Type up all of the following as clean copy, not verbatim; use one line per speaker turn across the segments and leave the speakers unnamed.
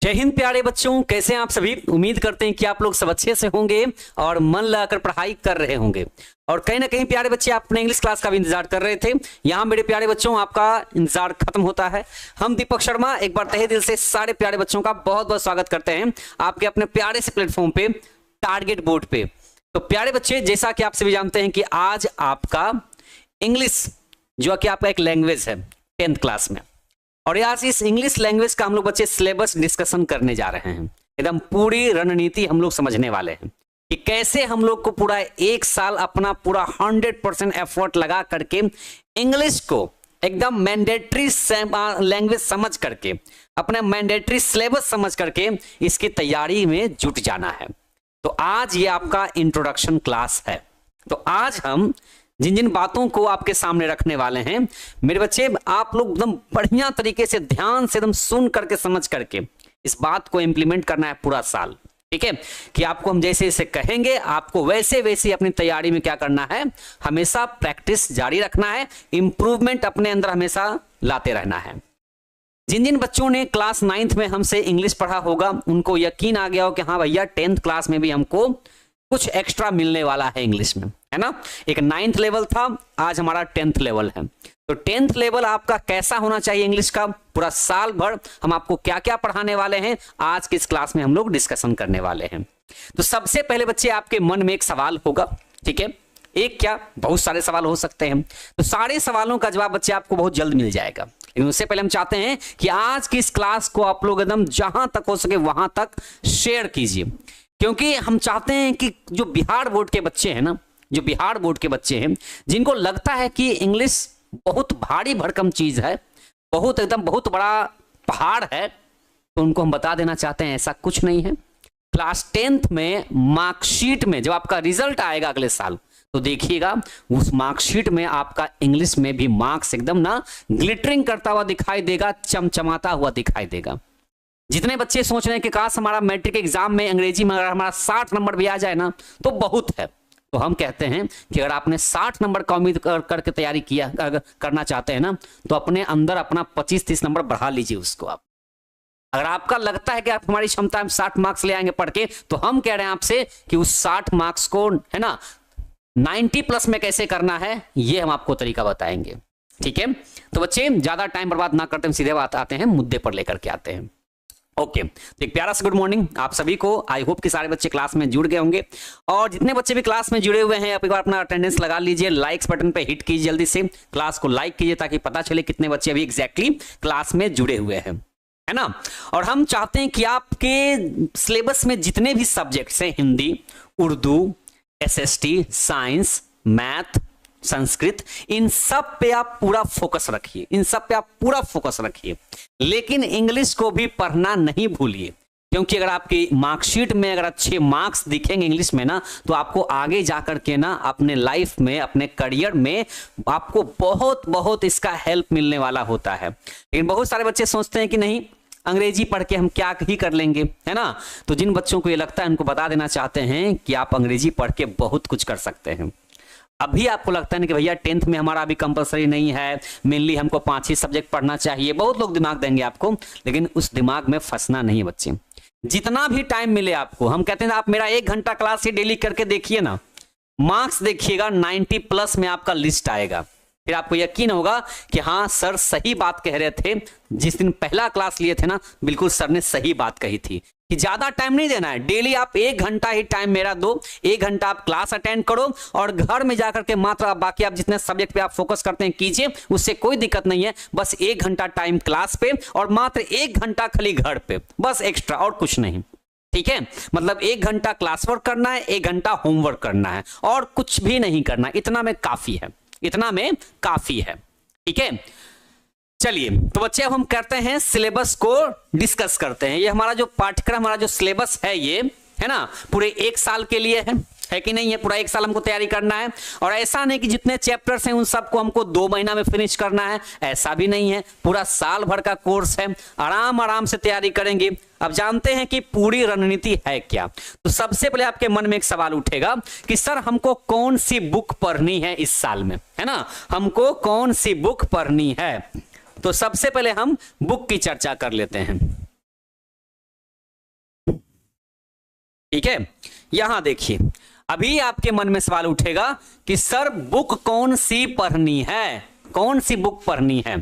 जय हिंद प्यारे बच्चों, कैसे हैं आप सभी। उम्मीद करते हैं कि आप लोग सब अच्छे से होंगे और मन लगाकर पढ़ाई कर रहे होंगे। और कहीं ना कहीं प्यारे बच्चे आप अपने इंग्लिश क्लास का भी इंतजार कर रहे थे। यहाँ मेरे प्यारे बच्चों आपका इंतजार खत्म होता है। हम दीपक शर्मा एक बार तहे दिल से सारे प्यारे बच्चों का बहुत बहुत स्वागत करते हैं आपके अपने प्यारे से प्लेटफॉर्म पे, टारगेट बोर्ड पे। तो प्यारे बच्चे, जैसा कि आप सभी जानते हैं कि आज आपका इंग्लिश जो कि आपका एक लैंग्वेज है 10th क्लास में, और आज इस इंग्लिश लैंग्वेज का हम लोग बच्चे सिलेबस डिस्कशन करने जा रहे हैं। एकदम पूरी रणनीति हम लोग समझने वाले हैं कि कैसे हम लोग को पूरा एक साल अपना पूरा 100% एफर्ट लगा करके इंग्लिश को एकदम मैंडेटरी लैंग्वेज समझ करके, अपने मैंडेटरी सिलेबस समझ करके इसकी तैयारी में जुट जाना है। तो आज ये आपका इंट्रोडक्शन क्लास है। तो आज हम जिन जिन बातों को आपके सामने रखने वाले हैं मेरे बच्चे, आप लोग एकदम बढ़िया तरीके से ध्यान से एकदम सुन करके समझ करके इस बात को इंप्लीमेंट करना है पूरा साल। ठीक है कि आपको हम जैसे जैसे कहेंगे आपको वैसे वैसे अपनी तैयारी में क्या करना है, हमेशा प्रैक्टिस जारी रखना है, इंप्रूवमेंट अपने अंदर हमेशा लाते रहना है। जिन जिन बच्चों ने क्लास 9th में हमसे इंग्लिश पढ़ा होगा उनको यकीन आ गया हो कि हाँ भैया 10th क्लास में भी हमको कुछ एक्स्ट्रा मिलने वाला है इंग्लिश में, है ना। एक 9th लेवल था, आज हमारा 10th लेवल है। तो 10th लेवल आपका कैसा होना चाहिए इंग्लिश का, पूरा साल भर हम आपको क्या क्या पढ़ाने वाले हैं आज की इस क्लास में हम लोग डिस्कशन करने वाले हैं। तो सबसे पहले बच्चे आपके मन में एक सवाल होगा, ठीक है, एक क्या बहुत सारे सवाल हो सकते हैं। तो सारे सवालों का जवाब बच्चे आपको बहुत जल्द मिल जाएगा, लेकिन उससे पहले हम चाहते हैं कि आज की इस क्लास को आप लोग एकदम जहां तक हो सके वहां तक शेयर कीजिए, क्योंकि हम चाहते हैं कि जो बिहार बोर्ड के बच्चे हैं ना, जो बिहार बोर्ड के बच्चे हैं जिनको लगता है कि इंग्लिश बहुत भारी भरकम चीज है, बहुत एकदम बहुत बड़ा पहाड़ है, तो उनको हम बता देना चाहते हैं ऐसा कुछ नहीं है। क्लास 10th में मार्कशीट में जब आपका रिजल्ट आएगा अगले साल, तो देखिएगा उस मार्कशीट में आपका इंग्लिश में भी मार्क्स एकदम ना ग्लिटरिंग करता हुआ दिखाई देगा, चमचमाता हुआ दिखाई देगा। जितने बच्चे सोच रहे हैं कि काश हमारा मैट्रिक एग्जाम में अंग्रेजी में अगर हमारा 60 नंबर भी आ जाए ना तो बहुत है, तो हम कहते हैं कि अगर आपने 60 नंबर का उम्मीद करके तैयारी किया करना चाहते हैं ना, तो अपने अंदर अपना 25-30 नंबर बढ़ा लीजिए उसको। आप अगर आपका लगता है कि आप हमारी क्षमता में 60 मार्क्स ले आएंगे पढ़ के, तो हम कह रहे हैं आपसे कि उस 60 मार्क्स को, है ना, 90+ में कैसे करना है ये हम आपको तरीका बताएंगे। ठीक है, तो बच्चे ज्यादा टाइम बर्बाद ना करते हम सीधे बात आते हैं, मुद्दे पर लेकर के आते हैं। ओके, तो एक प्यारा सा गुड मॉर्निंग आप सभी को। आई होप कि सारे बच्चे क्लास में जुड़ गए होंगे, और जितने बच्चे भी क्लास में जुड़े हुए हैं आप एक बार अपना अटेंडेंस लगा लीजिए, लाइक्स बटन पे हिट कीजिए, जल्दी से क्लास को लाइक कीजिए ताकि पता चले कितने बच्चे अभी एग्जैक्टली क्लास में जुड़े हुए हैं, है ना। और हम चाहते हैं कि आपके सिलेबस में जितने भी सब्जेक्ट्स हैं, Hindi, Urdu, SST, science, math, Sanskrit, इन सब पे आप पूरा फोकस रखिए, इन सब पे आप पूरा फोकस रखिए, लेकिन इंग्लिश को भी पढ़ना नहीं भूलिए, क्योंकि अगर आपकी मार्कशीट में अगर अच्छे मार्क्स दिखेंगे इंग्लिश में ना, तो आपको आगे जाकर के ना अपने लाइफ में, अपने करियर में आपको बहुत बहुत इसका हेल्प मिलने वाला होता है। लेकिन बहुत सारे बच्चे सोचते हैं कि नहीं, अंग्रेजी पढ़ के हम क्या ही कर लेंगे, है ना। तो जिन बच्चों को ये लगता है उनको बता देना चाहते हैं कि आप अंग्रेजी पढ़ के बहुत कुछ कर सकते हैं। अभी आपको लगता है ना कि भैया 10th में हमारा अभी कंपलसरी नहीं है, मेनली हमको 5 ही सब्जेक्ट पढ़ना चाहिए, बहुत लोग दिमाग देंगे आपको, लेकिन उस दिमाग में फंसना नहीं है बच्चे। जितना भी टाइम मिले आपको, हम कहते हैं आप मेरा 1 घंटा क्लास ही डेली करके देखिए ना, मार्क्स देखिएगा 90+ में आपका लिस्ट आएगा। फिर आपको यकीन होगा कि हाँ सर सही बात कह रहे थे, जिस दिन पहला क्लास लिए थे ना बिल्कुल सर ने सही बात कही थी कि ज्यादा टाइम नहीं देना है, डेली आप 1 घंटा ही टाइम मेरा दो, 1 घंटा आप क्लास अटेंड करो, और घर में जाकर के मात्र बाकी आप जितने सब्जेक्ट पे आप फोकस करते हैं कीजिए, उससे कोई दिक्कत नहीं है। बस 1 घंटा टाइम क्लास पे और मात्र 1 घंटा खाली घर पे, बस एक्स्ट्रा और कुछ नहीं। ठीक है, मतलब 1 घंटा क्लास वर्क करना है, 1 घंटा होमवर्क करना है, और कुछ भी नहीं करना, इतना में काफी है, इतना में काफी है। ठीक है, चलिए तो बच्चे अब हम करते हैं सिलेबस को डिस्कस करते हैं। ये हमारा जो पाठ्यक्रम, हमारा जो सिलेबस है ये, है ना, पूरे 1 साल के लिए है कि नहीं है, पूरा 1 साल हमको तैयारी करना है। और ऐसा नहीं कि जितने चैप्टर्स हैं उन सबको हमको 2 महीना में फिनिश करना है, ऐसा भी नहीं है, पूरा साल भर का कोर्स है, आराम आराम से तैयारी करेंगे। अब जानते हैं कि पूरी रणनीति है क्या। तो सबसे पहले आपके मन में एक सवाल उठेगा कि सर हमको कौन सी बुक पढ़नी है इस साल में, है ना, हमको कौन सी बुक पढ़नी है। तो सबसे पहले हम बुक की चर्चा कर लेते हैं। ठीक है, यहां देखिए, अभी आपके मन में सवाल उठेगा कि सर बुक कौन सी पढ़नी है, कौन सी बुक पढ़नी है,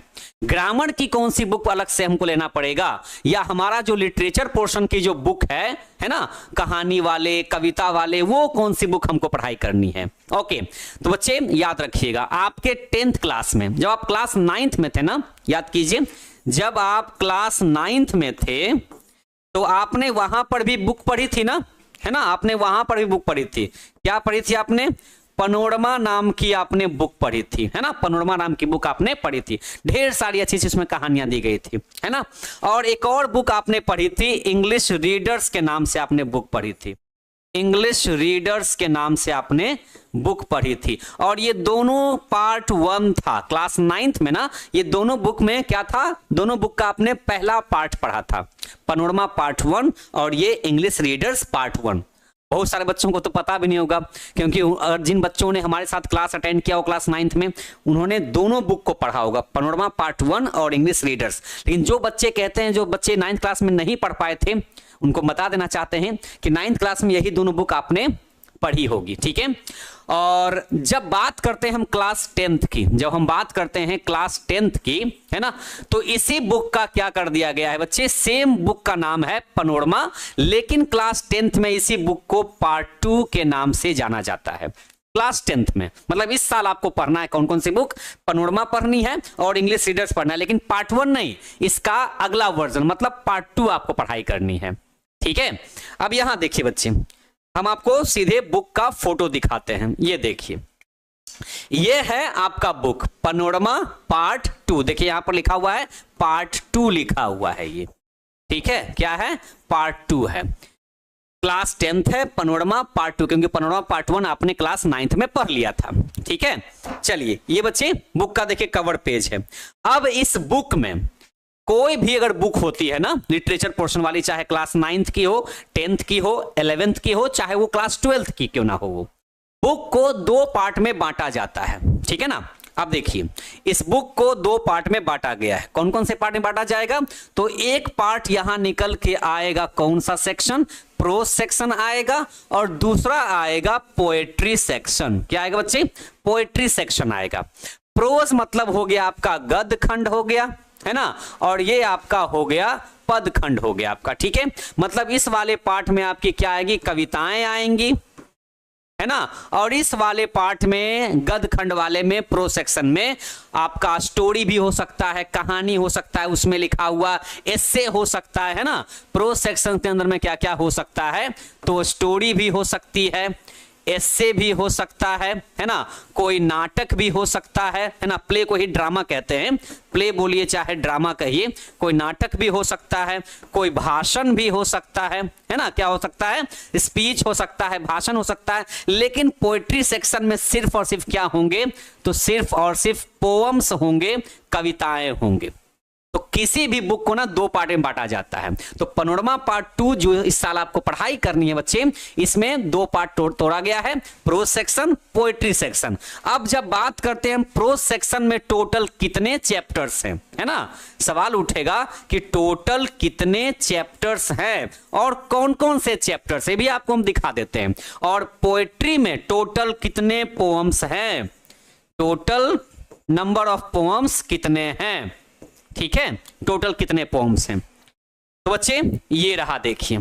ग्रामर की कौन सी बुक अलग से हमको लेना पड़ेगा, या हमारा जो लिटरेचर पोर्शन की जो बुक है ना, कहानी वाले, कविता वाले, वो कौन सी बुक हमको पढ़ाई करनी है। ओके, तो बच्चे याद रखिएगा, आपके 10th क्लास में, जब आप क्लास 9th में थे ना, याद कीजिए, जब आप क्लास 9th में थे तो आपने वहां पर भी बुक पढ़ी थी ना, है ना, आपने वहां पर भी बुक पढ़ी थी। क्या पढ़ी थी आपने? पनोरमा नाम की आपने बुक पढ़ी थी, है ना, पनोरमा नाम की बुक आपने पढ़ी थी, ढेर सारी अच्छी उसमें कहानियां दी गई थी, है ना। और एक और बुक आपने पढ़ी थी, इंग्लिश रीडर्स के नाम से आपने बुक पढ़ी थी, इंग्लिश रीडर्स के नाम से आपने बुक पढ़ी थी। और ये दोनों पार्ट 1 था क्लास 9th में ना, ये दोनों बुक में क्या था, दोनों बुक का आपने पहला पार्ट पढ़ा था, पनोरमा पार्ट 1 और ये इंग्लिश रीडर्स पार्ट 1। बहुत सारे बच्चों को तो पता भी नहीं होगा, क्योंकि जिन बच्चों ने हमारे साथ क्लास अटेंड किया हो क्लास 9th में, उन्होंने दोनों बुक को पढ़ा होगा, पनोरमा पार्ट 1 और इंग्लिश रीडर्स। लेकिन जो बच्चे कहते हैं, जो बच्चे 9th क्लास में नहीं पढ़ पाए थे, उनको बता देना चाहते हैं कि 9th क्लास में यही दोनों बुक आपने पढ़ी होगी, ठीक है। और जब बात करते हैं हम क्लास 10th की, जब हम बात करते हैं क्लास 10th की, है ना, तो इसी बुक का क्या कर दिया गया है बच्चे, सेम बुक का नाम है पनोरमा, लेकिन क्लास 10th में इसी बुक को पार्ट 2 के नाम से जाना जाता है। क्लास 10th में मतलब इस साल आपको पढ़ना है कौन कौन सी बुक, पनोरमा पढ़नी है और इंग्लिश रीडर्स पढ़ना है, लेकिन पार्ट 1 नहीं, इसका अगला वर्जन मतलब पार्ट 2 आपको पढ़ाई करनी है, ठीक है। अब यहां देखिए बच्चे, हम आपको सीधे बुक का फोटो दिखाते हैं, ये देखिए, ये है आपका बुक पनोरमा पार्ट 2, देखिए यहां पर लिखा हुआ है पार्ट 2 लिखा हुआ है ये, ठीक है, क्या है, पार्ट 2 है, क्लास 10th है, पनोरमा पार्ट 2, क्योंकि पनोरमा पार्ट 1 आपने क्लास 9th में पढ़ लिया था, ठीक है। चलिए ये बच्चे बुक का देखिए कवर पेज है। अब इस बुक में कोई भी अगर बुक होती है ना, लिटरेचर पोर्शन वाली, चाहे क्लास 9th की हो, 10th की हो, 11th की हो, चाहे वो क्लास 12th की क्यों ना हो, वो बुक को 2 पार्ट में बांटा जाता है, ठीक है ना। अब देखिए, इस बुक को 2 पार्ट में बांटा गया है, कौन कौन से पार्ट में बांटा जाएगा, तो एक पार्ट यहां निकल के आएगा, कौन सा सेक्शन, प्रोज सेक्शन आएगा, और दूसरा आएगा पोएट्री सेक्शन। क्या आएगा बच्चे, पोएट्री सेक्शन आएगा। प्रोज मतलब हो गया आपका गद्य खंड हो गया, है ना, और ये आपका हो गया पद खंड हो गया आपका, ठीक है। मतलब इस वाले पार्ट में आपकी क्या आएगी, कविताएं आएंगी, है ना, और इस वाले पार्ट में गद्य खंड वाले में प्रो सेक्शन में आपका स्टोरी भी हो सकता है, कहानी हो सकता है, उसमें लिखा हुआ एस्से हो सकता है ना। प्रो सेक्शन के अंदर में क्या क्या हो सकता है, तो स्टोरी भी हो सकती है, एस्से भी हो सकता है ना, कोई नाटक भी हो सकता है ना, प्ले को ही ड्रामा कहते हैं, प्ले बोलिए चाहे ड्रामा कहिए, कोई नाटक भी हो सकता है, कोई भाषण भी हो सकता है ना, क्या हो सकता है, स्पीच हो सकता है, भाषण हो सकता है। लेकिन पोएट्री सेक्शन में सिर्फ और सिर्फ क्या होंगे, तो सिर्फ और सिर्फ पोएम्स होंगे, कविताएं होंगे। तो किसी भी बुक को ना 2 पार्ट में बांटा जाता है। तो पनोरमा पार्ट 2 जो इस साल आपको पढ़ाई करनी है बच्चे, इसमें 2 पार्ट तोड़ा गया है, प्रोज सेक्शन, पोएट्री सेक्शन। अब जब बात करते हैं प्रोज सेक्शन में टोटल कितने चैप्टर्स हैं, है ना, सवाल उठेगा कि टोटल कितने चैप्टर्स हैं और कौन कौन से चैप्टर्स है, भी आपको हम दिखा देते हैं। और पोएट्री में टोटल कितने पोएम्स हैं, टोटल नंबर ऑफ पोएम्स कितने हैं, ठीक है, टोटल कितने पोएम्स हैं। तो बच्चे ये रहा, देखिए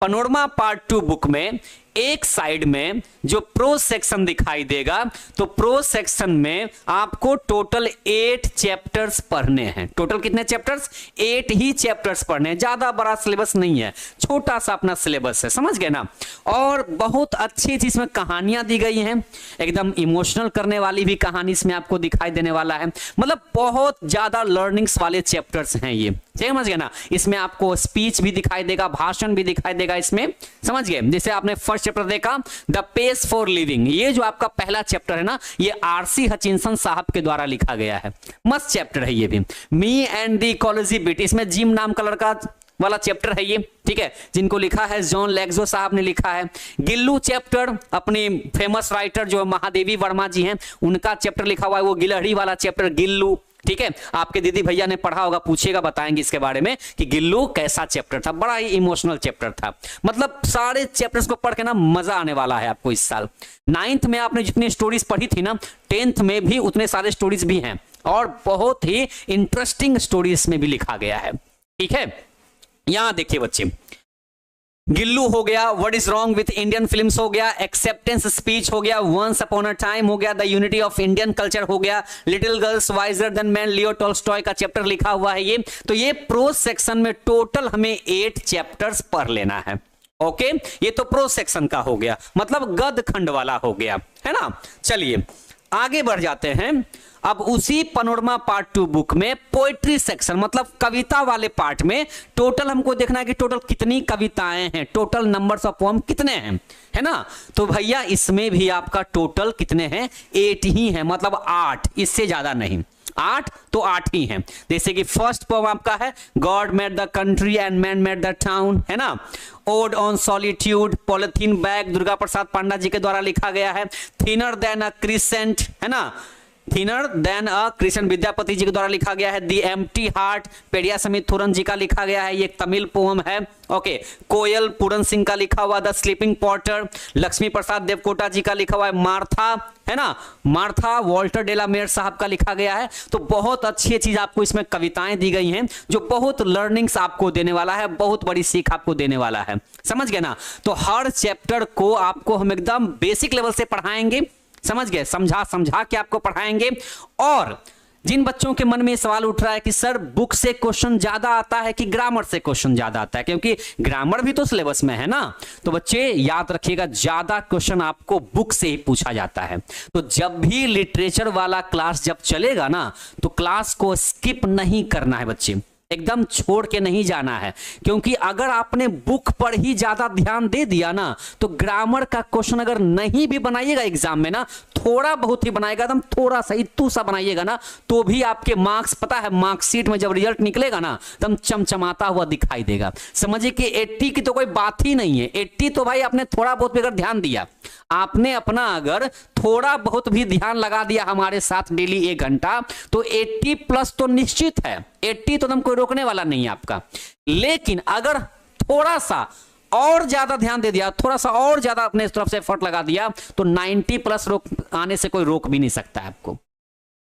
पनोरमा पार्ट 2 बुक में एक साइड में जो प्रोज सेक्शन दिखाई देगा, तो प्रोज सेक्शन में आपको टोटल 8 चैप्टर्स पढ़ने हैं। टोटल कितने चैप्टर्स, 8 ही चैप्टर्स पढ़ने हैं, ज्यादा बड़ा सिलेबस नहीं है, छोटा सा अपना सिलेबस है, समझ गए ना। और बहुत अच्छी चीज में कहानियां दी गई हैं, एकदम इमोशनल करने वाली भी कहानी इसमें आपको दिखाई देने वाला है, मतलब बहुत ज्यादा लर्निंग्स वाले चैप्टर्स हैं ये, समझ गए ना। इसमें आपको स्पीच भी दिखाई देगा, भाषण भी दिखाई देगा इसमें, समझ गए। जैसे आपने फर्स्ट चैप्टर देखा द पेस फॉर लिविंग, ये जो आपका पहला चैप्टर है ना, ये आरसी हचिंसन साहब के द्वारा लिखा गया है, मस्त चैप्टर है ये भी। Me and the ecology bit, इसमें जिम नाम का लड़का वाला चैप्टर है ये, ठीक है, जिनको लिखा है जॉन लेग्जो साहब ने लिखा है। गिल्लू चैप्टर, अपनी फेमस राइटर जो महादेवी वर्मा जी हैं, उनका चैप्टर लिखा हुआ है, वो गिलहरी वाला चैप्टर गिल्लू, ठीक है, आपके दीदी भैया ने पढ़ा होगा, पूछेगा, बताएंगे इसके बारे में कि गिल्लू कैसा चैप्टर था। बड़ा ही इमोशनल चैप्टर था, मतलब सारे चैप्टर्स को पढ़ के ना मजा आने वाला है आपको इस साल। 9th में आपने जितनी स्टोरीज पढ़ी थी ना, 10th में भी उतने सारे स्टोरीज भी हैं और बहुत ही इंटरेस्टिंग स्टोरीज में भी लिखा गया है। ठीक है, यहां देखिए बच्चे, गिल्लू हो गया, what is wrong with Indian films हो गया, एक्सेप्टेंस स्पीच हो गया, वंस अपॉन अ टाइम हो गया, the unity of Indian culture हो गया, little girls visor then man, Leo Tolstoy का चैप्टर लिखा हुआ है ये। तो ये प्रोज सेक्शन में टोटल हमें 8 चैप्टर्स पढ़ लेना है। ओके, ये तो प्रोज सेक्शन का हो गया, मतलब गद खंड वाला हो गया, है ना। चलिए आगे बढ़ जाते हैं। अब उसी पनोरमा पार्ट 2 बुक में पोएट्री सेक्शन, मतलब कविता वाले पार्ट में टोटल हमको देखना है कि टोटल कितनी कविताएं हैं, टोटल नंबर्स ऑफ पोएम कितने हैं, है ना। तो भैया इसमें भी आपका टोटल कितने हैं, 8 ही हैं, मतलब 8, इससे ज्यादा नहीं। 8 तो 8 ही हैं। जैसे कि फर्स्ट पोएम आपका है God made the country and man made the town, है ना। Ode on solitude, polythene bag, Durga Prasad Panda ji के द्वारा लिखा गया है। थिनर देन अ क्रिसेंट, है ना, thinner than a Christian, Vidyapati ji के द्वारा लिखा गया है। दी एम्प्टी हार्ट, पेड़िया समित थुरन जी का लिखा गया है, ये एक तमिल पोएम है। ओके, कोयल पूरन सिंह का लिखा हुआ द स्लीपिंग पॉटर, लक्ष्मी प्रसाद देवकोटा जी का लिखा हुआ है मार्था, है ना, मार्था वॉल्टर डेलामेयर साहब का लिखा गया है। तो बहुत अच्छी चीज आपको इसमें कविताएं दी गई हैं जो बहुत लर्निंग्स आपको देने वाला है, बहुत बड़ी सीख आपको देने वाला है, समझ गए ना। तो हर चैप्टर को आपको हम एकदम बेसिक लेवल से पढ़ाएंगे, समझ गए, समझा समझा के आपको पढ़ाएंगे। और जिन बच्चों के मन में सवाल उठ रहा है कि सर बुक से क्वेश्चन ज्यादा आता है कि ग्रामर से क्वेश्चन ज्यादा आता है, क्योंकि ग्रामर भी तो सिलेबस में है ना, तो बच्चे याद रखिएगा ज्यादा क्वेश्चन आपको बुक से ही पूछा जाता है। तो जब भी लिटरेचर वाला क्लास जब चलेगा ना, तो क्लास को स्किप नहीं करना है बच्चे, एकदम छोड़ के नहीं जाना है, क्योंकि अगर आपने बुक पर ही ज्यादा ध्यान दे दिया ना, तो ग्रामर का क्वेश्चन अगर नहीं भी बनाइएगा एग्जाम में ना, थोड़ा बहुत ही बनाएगा, एकदम थोड़ा सा इतू सा बनाइएगा ना, तो भी आपके मार्क्स, पता है मार्कशीट में जब रिजल्ट निकलेगा ना, एकदम चमचमाता हुआ दिखाई देगा। समझिए कि 80 की तो कोई बात ही नहीं है। 80 तो भाई आपने थोड़ा बहुत भी अगर ध्यान दिया, आपने अपना अगर थोड़ा बहुत भी ध्यान लगा दिया हमारे साथ डेली 1 घंटा, तो 80 प्लस तो निश्चित है। 80 तो एकदम कोई रोकने वाला नहीं है आपका। लेकिन अगर थोड़ा सा और ज्यादा ध्यान दे दिया, थोड़ा सा और ज्यादा अपने तरफ से एफर्ट लगा दिया, तो 90 प्लस आने से कोई रोक भी नहीं सकता है आपको।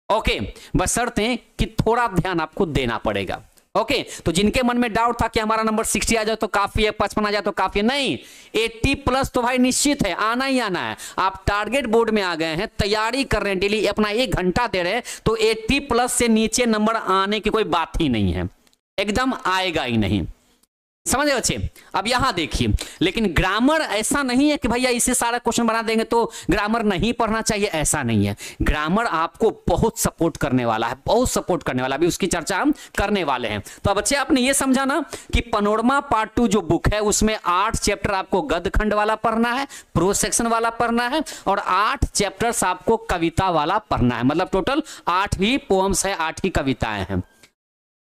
ओके, बशर्ते कि थोड़ा ध्यान आपको देना पड़ेगा। ओके, तो जिनके मन में डाउट था कि हमारा नंबर 60 आ जाए तो काफी है, 55 आ जाए तो काफी है, नहीं, 80 प्लस तो भाई निश्चित है, आना ही आना है। आप टारगेट बोर्ड में आ गए हैं, तैयारी कर रहे हैं, डेली अपना 1 घंटा दे रहे हैं, तो 80 प्लस से नीचे नंबर आने की कोई बात ही नहीं है, एकदम आएगा ही नहीं। समझे बच्चे। अब यहां देखिए, लेकिन ग्रामर ऐसा नहीं है कि भैया इसे सारा क्वेश्चन बना देंगे तो ग्रामर नहीं पढ़ना चाहिए, ऐसा नहीं है। ग्रामर आपको बहुत सपोर्ट करने वाला है, बहुत सपोर्ट करने वाला है, अभी उसकी चर्चा हम करने वाले हैं। तो बच्चे आपने ये समझा ना कि पनोरमा पार्ट 2 जो बुक है उसमें 8 चैप्टर आपको गद्य खंड वाला पढ़ना है, प्रोज सेक्शन वाला पढ़ना है, और 8 चैप्टर्स आपको कविता वाला पढ़ना है। मतलब टोटल 8 ही पोएम्स है, 8 ही कविताएं हैं।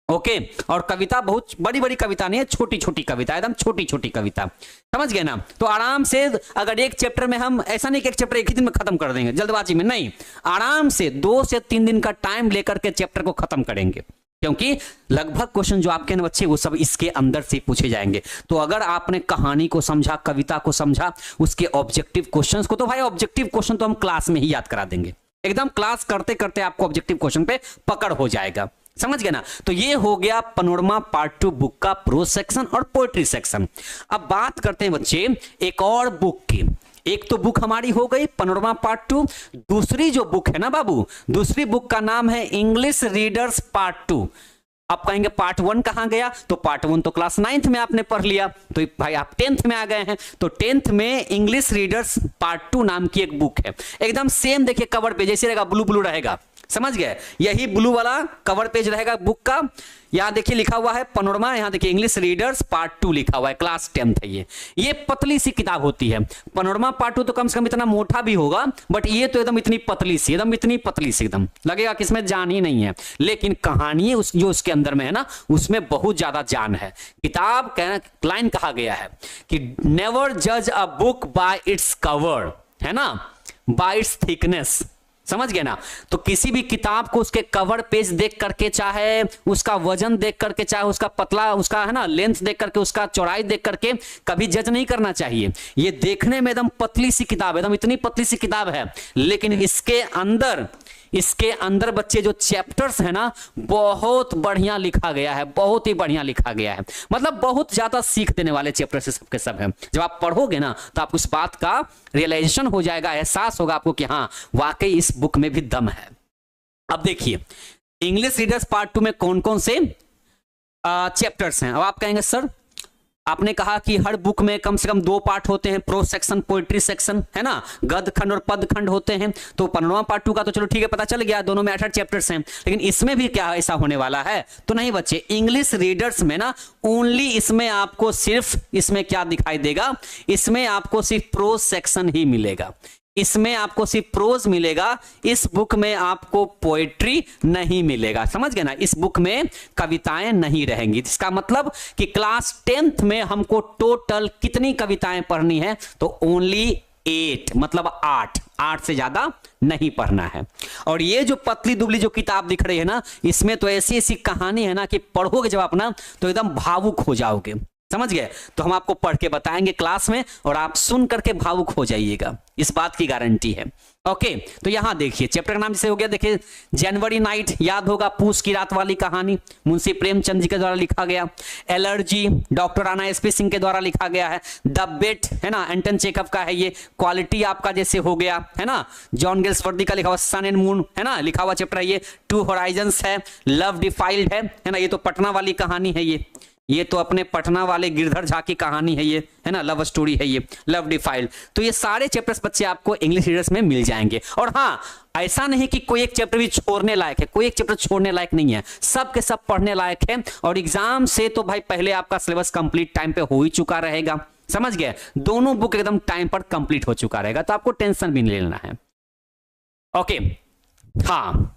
ओके, और कविता बहुत बड़ी बड़ी कविता नहीं है, छोटी छोटी कविता, एकदम छोटी छोटी कविता, समझ गए ना। तो आराम से अगर एक चैप्टर में हम, ऐसा नहीं कि एक चैप्टर एक ही दिन में खत्म कर देंगे जल्दबाजी में, नहीं, आराम से 2 से 3 दिन का टाइम लेकर के चैप्टर को खत्म करेंगे, क्योंकि लगभग क्वेश्चन जो आपके बच्चे वो सब इसके अंदर से पूछे जाएंगे। तो अगर आपने कहानी को समझा, कविता को समझा, उसके ऑब्जेक्टिव क्वेश्चंस को, तो भाई ऑब्जेक्टिव क्वेश्चन तो हम क्लास में ही याद करा देंगे, एकदम क्लास करते करते आपको ऑब्जेक्टिव क्वेश्चन पे पकड़ हो जाएगा, समझ गए ना। तो ये हो गया पनोरमा पार्ट 2 बुक का प्रोज सेक्शन और पोएट्री सेक्शन। अब बात करते हैं बच्चे एक और बुक की। एक तो बुक हमारी हो गई पनोरमा पार्ट 2, दूसरी जो बुक है ना बाबू, दूसरी बुक का नाम है इंग्लिश रीडर्स पार्ट 2। आप कहेंगे पार्ट 1 कहां गया, तो पार्ट 1 तो क्लास 9th में आपने पढ़ लिया, तो भाई आप 10th में आ गए हैं। तो 10th में इंग्लिश रीडर्स पार्ट 2 नाम की एक बुक है, एकदम सेम देखिए कवर पे जैसे रहेगा, ब्लू ब्लू रहेगा, समझ गए, यही ब्लू वाला कवर पेज रहेगा बुक का। यहां देखिए लिखा हुआ है पनोरमा, यहां देखिए इंग्लिश रीडर्स पार्ट 2 लिखा हुआ है, क्लास 10th है ये पतली सी किताब होती है। पनोरमा पार्ट 2 तो कम से कम इतना मोटा भी होगा, बट ये तो एकदम इतनी पतली सी, एकदम इतनी पतली सी, एकदम लगेगा कि इसमें जान ही नहीं है, लेकिन कहानी जो उसके अंदर में है ना, उसमें बहुत ज्यादा जान है। किताब लाइन कहा गया है कि नेवर जज a book by its cover, है ना, बाय इट्स थिकनेस, समझ गए ना। तो किसी भी किताब को उसके कवर पेज देख करके, चाहे उसका वजन देख करके, चाहे उसका पतला, उसका है ना लेंथ देख करके, उसका चौड़ाई देख करके कभी जज नहीं करना चाहिए। ये देखने में एकदम पतली सी किताब है, एकदम इतनी पतली सी किताब है, लेकिन इसके अंदर बच्चे जो चैप्टर्स है ना बहुत बढ़िया लिखा गया है, बहुत ही बढ़िया लिखा गया है। मतलब बहुत ज्यादा सीख देने वाले चैप्टर से सबके सब है। जब आप पढ़ोगे ना तो आपको इस बात का रियलाइजेशन हो जाएगा, एहसास होगा आपको कि हाँ वाकई इस बुक में भी दम है। अब देखिए इंग्लिश रीडर्स पार्ट 2 में कौन कौन से चैप्टर्स हैं। अब आप कहेंगे सर आपने कहा कि हर बुक में कम से कम 2 पार्ट होते हैं, प्रोज सेक्शन, पोएट्री सेक्शन, है ना, गद्य खंड और पद खंड होते हैं। तो 15वां पार्ट 2 का तो चलो ठीक है, पता चल गया, दोनों में 8 चैप्टर्स हैं। लेकिन इसमें भी क्या ऐसा होने वाला है? तो नहीं बच्चे, इंग्लिश रीडर्स में ना ओनली इसमें आपको सिर्फ, इसमें क्या दिखाई देगा, इसमें आपको सिर्फ प्रोज सेक्शन ही मिलेगा, इसमें आपको सिर्फ प्रोज मिलेगा। इस बुक में आपको पोएट्री नहीं मिलेगा, समझ गए ना। इस बुक में कविताएं नहीं रहेंगी। इसका मतलब कि क्लास 10th में हमको टोटल कितनी कविताएं पढ़नी है? तो ओनली 8, मतलब 8 से ज्यादा नहीं पढ़ना है। और ये जो पतली दुबली जो किताब दिख रही है ना, इसमें तो ऐसी ऐसी कहानी है ना कि पढ़ोगे जब आप ना तो एकदम भावुक हो जाओगे, समझ गए। तो हम आपको पढ़ के बताएंगे क्लास में और आप सुन करके भावुक हो जाइएगा, इस बात की गारंटी है। ओके, तो यहां देखिए चैप्टर का नाम जैसे हो गया, देखिए जनवरी नाइट, याद होगा पूस की रात वाली कहानी, मुंशी प्रेमचंद जी के द्वारा लिखा गया। Allergy doctor Rana SP Singh के द्वारा लिखा गया है। द बेट है ना एंटन चेकअप का है ये। क्वालिटी आपका जैसे हो गया है ना, जॉन गेल्सवर्दी का लिखा हुआ सन एंड मून है ना लिखा हुआ चैप्टर है ये। टू होराइजन्स है। लव डिफाइल्ड है ना, ये तो पटना वाली कहानी है ये तो अपने पटना वाले गिरधर झा की कहानी है ये, है ना, लव स्टोरी है ये, लव डिफाइल्ड। तो ये सारे चैप्टर्स बच्चे आपको इंग्लिश रीडर्स में मिल जाएंगे। और हाँ, ऐसा नहीं कि कोई एक चैप्टर भी छोड़ने लायक है, कोई एक चैप्टर छोड़ने लायक नहीं है, सब के सब पढ़ने लायक है। और एग्जाम से तो भाई पहले आपका सिलेबस कंप्लीट टाइम पे हो ही चुका रहेगा, समझ गए। दोनों बुक एकदम टाइम पर कंप्लीट हो चुका रहेगा, तो आपको टेंशन भी नहीं लेना है। ओके, हाँ,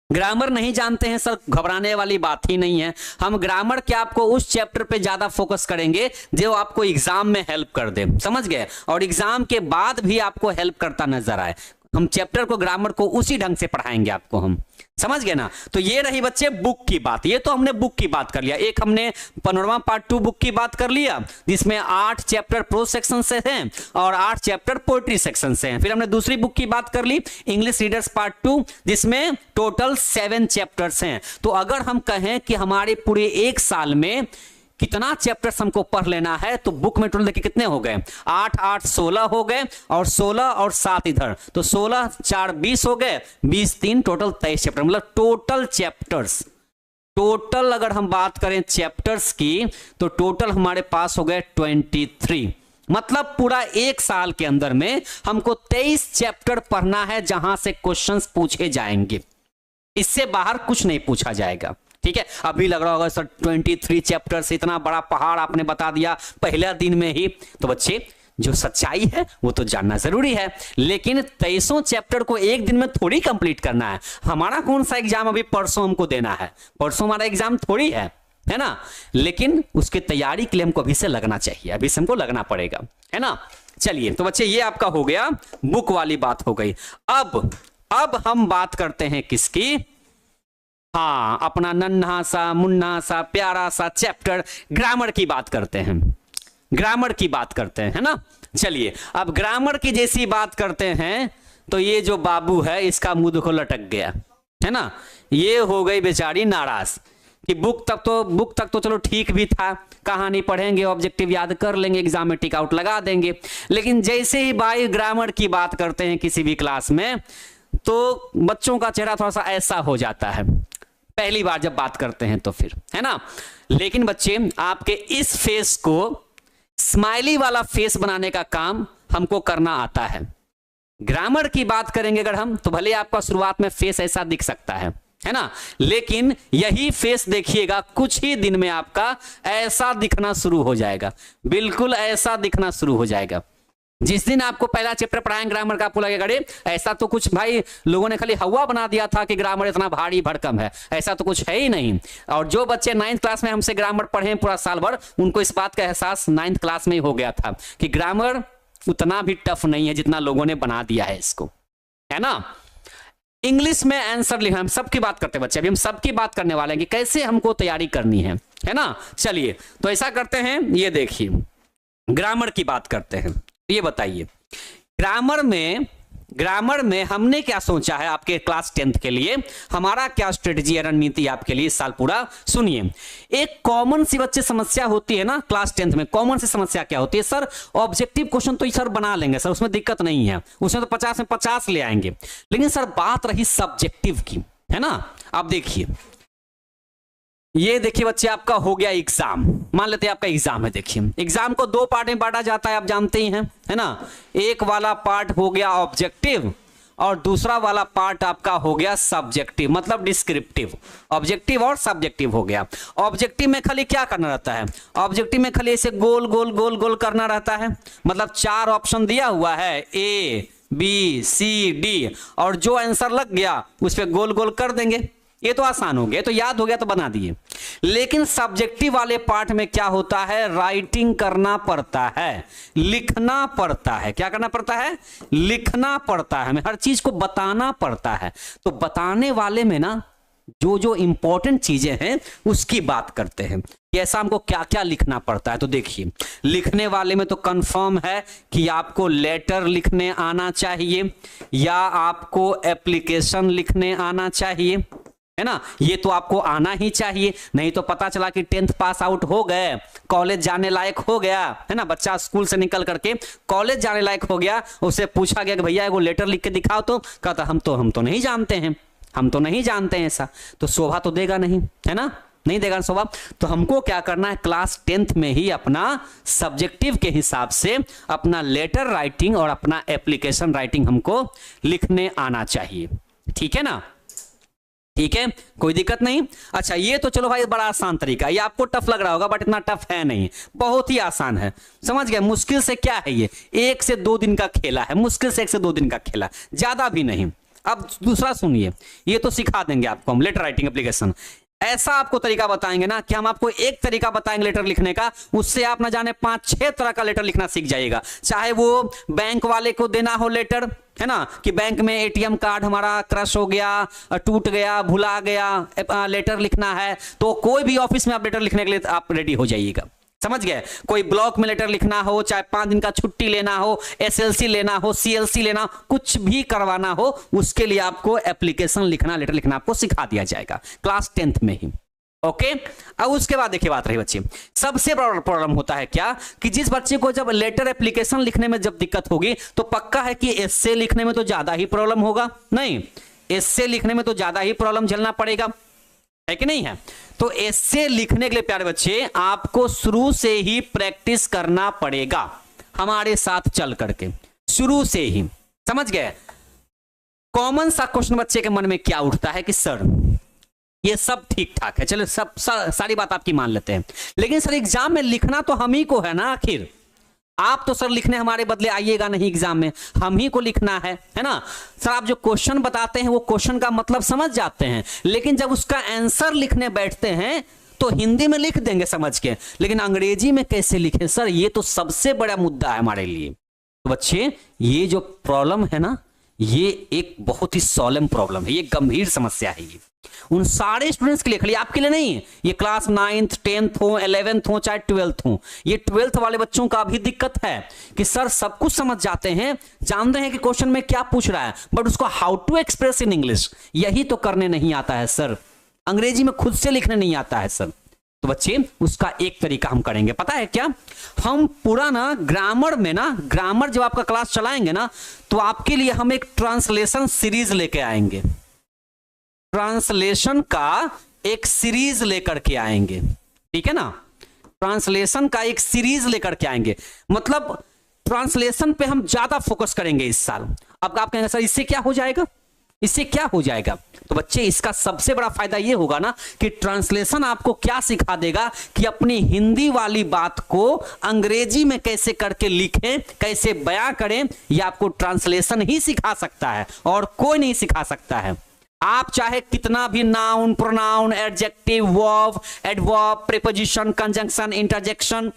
ग्रामर नहीं जानते हैं सर, घबराने वाली बात ही नहीं है। हम ग्रामर के आपको उस चैप्टर पे ज्यादा फोकस करेंगे जो आपको एग्जाम में हेल्प कर दे, समझ गए, और एग्जाम के बाद भी आपको हेल्प करता नजर आए। हम चैप्टर को, ग्रामर को उसी ढंग से पढ़ाएंगे आपको हम, समझ गए ना। तो ये रही बच्चे बुक की बात, ये तो हमने बुक की बात कर लिया। एक हमने 15वां पार्ट 2 बुक की बात कर लिया, जिसमें 8 चैप्टर प्रोज सेक्शन से हैं और 8 चैप्टर पोएट्री सेक्शन से हैं। फिर हमने दूसरी बुक की बात कर ली, इंग्लिश रीडर्स पार्ट 2, जिसमें टोटल 7 चैप्टर्स हैं। तो अगर हम कहें कि हमारे पूरे एक साल में कितना चैप्टर्स हमको पढ़ लेना है, तो बुक में टोटल देखिए कितने हो गए, 8 8 16 हो गए, और 16 और 7 इधर, तो 16 4 20 हो गए, 20 3 टोटल 23 चैप्टर। मतलब टोटल चैप्टर्स, टोटल अगर हम बात करें चैप्टर्स की, तो टोटल हमारे पास हो गए 23। मतलब पूरा एक साल के अंदर में हमको 23 चैप्टर पढ़ना है, जहां से क्वेश्चंस पूछे जाएंगे। इससे बाहर कुछ नहीं पूछा जाएगा, ठीक है। अभी लग रहा होगा सर 23 चैप्टर से इतना बड़ा पहाड़ आपने बता दिया पहले दिन में ही। तो बच्चे जो सच्चाई है वो तो जानना जरूरी है, लेकिन 23 चैप्टर को एक दिन में थोड़ी कंप्लीट करना है। हमारा कौन सा एग्जाम अभी परसों हमको देना है, परसों हमारा एग्जाम थोड़ी है ना। लेकिन उसकी तैयारी के लिए हमको अभी से लगना चाहिए, अभी से हमको लगना पड़ेगा, है ना। चलिए, तो बच्चे ये आपका हो गया, बुक वाली बात हो गई। अब हम बात करते हैं किसकी, हाँ, अपना नन्हा सा मुन्ना सा प्यारा सा चैप्टर ग्रामर की बात करते हैं, ग्रामर की बात करते हैं, है ना। चलिए, अब ग्रामर की जैसी बात करते हैं तो ये जो बाबू है इसका मुंह देखो लटक गया, है ना। ये हो गई बेचारी नाराज कि बुक तक तो चलो ठीक भी था, कहानी पढ़ेंगे, ऑब्जेक्टिव याद कर लेंगे, एग्जाम में टिक आउट लगा देंगे। लेकिन जैसे ही भाई ग्रामर की बात करते हैं किसी भी क्लास में, तो बच्चों का चेहरा थोड़ा सा ऐसा हो जाता है पहली बार जब बात करते हैं तो, फिर, है ना। लेकिन बच्चे आपके इस फेस को स्माइली वाला फेस बनाने का काम हमको करना आता है। ग्रामर की बात करेंगे अगर हम, तो भले आपका शुरुआत में फेस ऐसा दिख सकता है ना, लेकिन यही फेस देखिएगा कुछ ही दिन में आपका ऐसा दिखना शुरू हो जाएगा, बिल्कुल ऐसा दिखना शुरू हो जाएगा। जिस दिन आपको पहला चैप्टर पढ़ाएंगे ग्रामर का, आपको लगेगा अरे ऐसा तो कुछ भाई लोगों ने खाली हवा बना दिया था कि ग्रामर इतना भारी भरकम है, ऐसा तो कुछ है ही नहीं। और जो बच्चे 9th क्लास में हमसे ग्रामर पढ़े हैं पूरा साल भर, उनको इस बात का एहसास 9th क्लास में ही हो गया था कि ग्रामर उतना भी टफ नहीं है जितना लोगों ने बना दिया है इसको, है ना। इंग्लिश में आंसर लिखना, हम सबकी बात करते हैं बच्चे, अभी हम सबकी बात करने वाले हैं कि कैसे हमको तैयारी करनी है ना। चलिए तो ऐसा करते हैं, ये देखिए ग्रामर की बात करते हैं। ये बताइए ग्रामर में हमने क्या सोचा है आपके क्लास 10th के लिए, हमारा क्या स्ट्रेटजी है, रणनीति आपके लिए इस साल पूरा सुनिए। एक कॉमन सी बच्चे समस्या होती है ना क्लास 10th में, कॉमन सी समस्या क्या होती है सर, ऑब्जेक्टिव क्वेश्चन तो सर बना लेंगे सर, उसमें दिक्कत नहीं है, उसमें तो 50 में 50 ले आएंगे, लेकिन सर बात रही सब्जेक्टिव की, है ना। आप देखिए, ये देखिए बच्चे आपका हो गया एग्जाम, मान लेते हैं आपका एग्जाम है। देखिए एग्जाम को 2 पार्ट में बांटा जाता है, आप जानते ही हैं, है ना। एक वाला पार्ट हो गया ऑब्जेक्टिव और दूसरा वाला पार्ट आपका हो गया सब्जेक्टिव, मतलब डिस्क्रिप्टिव। ऑब्जेक्टिव और सब्जेक्टिव हो गया। ऑब्जेक्टिव में खाली क्या करना रहता है, ऑब्जेक्टिव में खाली ऐसे गोल गोल गोल गोल करना रहता है, मतलब 4 ऑप्शन दिया हुआ है A B C D, और जो आंसर लग गया उस पर गोल गोल कर देंगे। ये तो आसान हो गया, तो याद हो गया तो बना दिए। लेकिन सब्जेक्टिव वाले पार्ट में क्या होता है, राइटिंग करना पड़ता है, लिखना पड़ता है। क्या करना पड़ता है, लिखना पड़ता है, हमें हर चीज को बताना पड़ता है। तो बताने वाले में ना जो जो इंपॉर्टेंट चीजें हैं उसकी बात करते हैं कि ऐसा हमको क्या क्या लिखना पड़ता है। तो देखिए लिखने वाले में तो कंफर्म है कि आपको लेटर लिखने आना चाहिए या आपको एप्लीकेशन लिखने आना चाहिए, है ना। ये तो आपको आना ही चाहिए, नहीं तो पता चला कि 10th पास आउट हो गए, कॉलेज जाने लायक हो गया, है ना, बच्चा स्कूल से निकल करके कॉलेज जाने लायक हो गया, उसे पूछा गया कि भैया वो लेटर लिख के दिखाओ, तो कहता हम तो नहीं जानते हैं, हम तो नहीं जानते हैं ऐसा, तो शोभा तो देगा नहीं, है ना, नहीं देगा शोभा। तो हमको क्या करना है, क्लास 10th में ही अपना सब्जेक्टिव के हिसाब से अपना लेटर राइटिंग और अपना एप्लीकेशन राइटिंग हमको लिखने आना चाहिए, ठीक है ना, ठीक है, कोई दिक्कत नहीं। अच्छा ये तो चलो भाई बड़ा आसान तरीका, ये आपको टफ लग रहा होगा बट इतना टफ है नहीं, बहुत ही आसान है, समझ गए। मुश्किल से क्या है, ये 1 से 2 दिन का खेला है, मुश्किल से 1 से 2 दिन का खेला, ज्यादा भी नहीं। अब दूसरा सुनिए, ये तो सिखा देंगे आपको हम लेटर राइटिंग एप्लीकेशन, ऐसा आपको तरीका बताएंगे ना कि हम आपको एक तरीका बताएंगे लेटर लिखने का, उससे आप ना जाने 5-6 तरह का लेटर लिखना सीख जाइएगा। चाहे वो बैंक वाले को देना हो लेटर, है ना, कि बैंक में एटीएम कार्ड हमारा क्रश हो गया, टूट गया, भुला गया, लेटर लिखना है, तो कोई भी ऑफिस में आप लेटर लिखने के लिए आप रेडी हो जाइएगा, समझ गए। कोई ब्लॉक में लेटर लिखना हो, चाहे 5 दिन का छुट्टी लेना हो, एसएलसी लेना हो, सीएलसी लेना, कुछ भी करवाना हो, उसके लिए आपको एप्लीकेशन लिखना, लेटर लिखना आपको सिखा दिया जाएगा क्लास 10th में ही, ओके। अब उसके बाद देखिए बात रही बच्चे, सबसे बड़ा प्रॉब्लम होता है क्या कि जिस बच्चे को जब लेटर एप्लीकेशन लिखने में जब दिक्कत होगी तो पक्का है कि एस्से लिखने में तो ज्यादा ही प्रॉब्लम होगा, नहीं एस्से लिखने में तो ज्यादा ही प्रॉब्लम झेलना पड़ेगा, है कि नहीं है। तो एस्से लिखने के लिए प्यारे बच्चे आपको शुरू से ही प्रैक्टिस करना पड़ेगा, हमारे साथ चल करके शुरू से ही, समझ गए। कॉमन सा क्वेश्चन बच्चे के मन में क्या उठता है कि सर ये सब ठीक ठाक है, चलो सब सारी बात आपकी मान लेते हैं, लेकिन सर एग्जाम में लिखना तो हम ही को है ना, आखिर आप तो सर लिखने हमारे बदले आइएगा नहीं एग्जाम में, हम ही को लिखना है ना। सर आप जो क्वेश्चन बताते हैं वो क्वेश्चन का मतलब समझ जाते हैं, लेकिन जब उसका आंसर लिखने बैठते हैं तो हिंदी में लिख देंगे समझ के, लेकिन अंग्रेजी में कैसे लिखें सर, ये तो सबसे बड़ा मुद्दा है हमारे लिए। तो बच्चे ये जो प्रॉब्लम है ना, ये एक बहुत ही सॉलम प्रॉब्लम है, ये गंभीर समस्या है, ये उन सारे स्टूडेंट्स के लिए, खाली आपके लिए नहीं है, ये क्लास 9th 10th हो, 11th हो, चाहे 12th हो, ये 12th वाले बच्चों का भी दिक्कत है कि सर सब कुछ समझ जाते हैं, जानते हैं कि क्वेश्चन में क्या पूछ रहा है, बट उसको how to express in English यही तो करने नहीं आता है सर, अंग्रेजी में खुद से लिखने नहीं आता है सर। तो बच्चे उसका एक तरीका हम करेंगे, पता है क्या, हम पूरा ना ग्रामर में ना, ग्रामर जब आपका क्लास चलाएंगे ना तो आपके लिए हम एक ट्रांसलेशन सीरीज लेके आएंगे, ट्रांसलेशन का एक सीरीज लेकर के आएंगे, ठीक है ना, ट्रांसलेशन का एक सीरीज लेकर के आएंगे, मतलब ट्रांसलेशन पे हम ज्यादा फोकस करेंगे इस साल। अब आप कहेंगे सर इससे क्या हो जाएगा, इससे क्या हो जाएगा, तो बच्चे इसका सबसे बड़ा फायदा ये होगा ना कि ट्रांसलेशन आपको क्या सिखा देगा कि अपनी हिंदी वाली बात को अंग्रेजी में कैसे करके लिखें, कैसे बयां करें, ये आपको ट्रांसलेशन ही सिखा सकता है और कोई नहीं सिखा सकता है। आप चाहे कितना भी noun, pronoun, adjective, verb, adverb, preposition, conjunction, interjection,